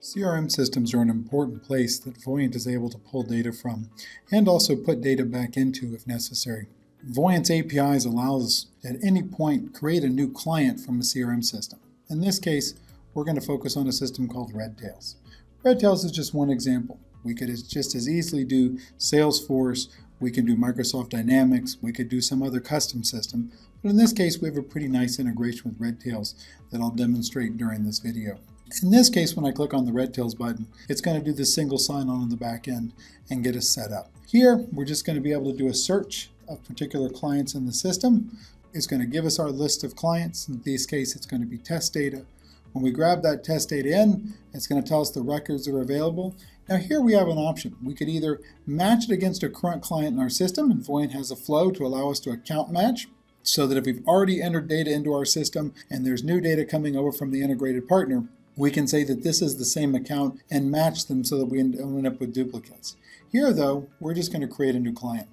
CRM systems are an important place that Voyant is able to pull data from and also put data back into if necessary. Voyant's APIs allows us at any point create a new client from a CRM system. In this case, we're going to focus on a system called Redtails. Redtails is just one example. We could just as easily do Salesforce, we can do Microsoft Dynamics, we could do some other custom system, but in this case we have a pretty nice integration with Redtails that I'll demonstrate during this video. In this case, when I click on the Redtails button, it's going to do the single sign-on the back end and get us set up. Here, we're just going to be able to do a search of particular clients in the system. It's going to give us our list of clients. In this case, it's going to be test data. When we grab that test data in, it's going to tell us the records that are available. Now here we have an option. We could either match it against a current client in our system, and Voyant has a flow to allow us to account match, so that if we've already entered data into our system and there's new data coming over from the integrated partner, we can say that this is the same account and match them so that we don't end up with duplicates. Here though, we're just going to create a new client.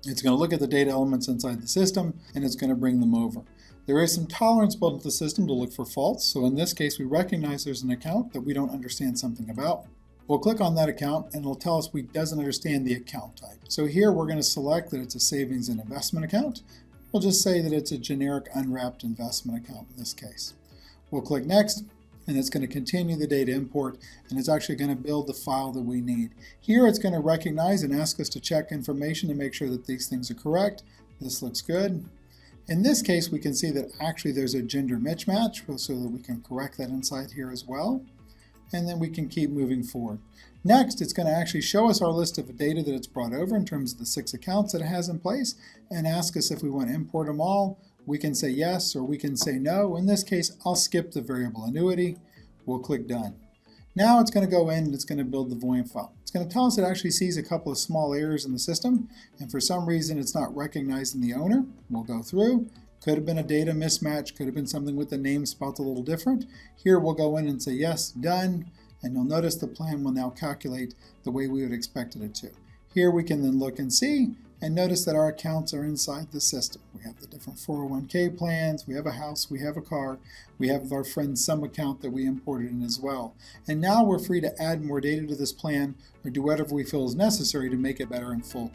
It's going to look at the data elements inside the system and it's going to bring them over. There is some tolerance built into the system to look for faults. So in this case, we recognize there's an account that we don't understand something about. We'll click on that account and it'll tell us we doesn't understand the account type. So here we're going to select that it's a savings and investment account. We'll just say that it's a generic unwrapped investment account in this case. We'll click next. And it's going to continue the data import, and it's actually going to build the file that we need. Here it's going to recognize and ask us to check information to make sure that these things are correct. This looks good. In this case, we can see that actually there's a gender mismatch, so that we can correct that inside here as well. And then we can keep moving forward. Next, it's going to actually show us our list of data that it's brought over in terms of the 6 accounts that it has in place, and ask us if we want to import them all. We can say yes or we can say no. In this case, I'll skip the variable annuity. We'll click done. Now it's going to go in and it's going to build the Voyant file. It's going to tell us it actually sees a couple of small errors in the system, and for some reason it's not recognizing the owner. We'll go through. Could have been a data mismatch, could have been something with the name spelled a little different. Here we'll go in and say yes, done, and you'll notice the plan will now calculate the way we would expect it to. Here we can then look and see and notice that our accounts are inside the system. We have the different 401k plans, we have a house, we have a car, we have our friend's sum account that we imported in as well. And now we're free to add more data to this plan or do whatever we feel is necessary to make it better and full.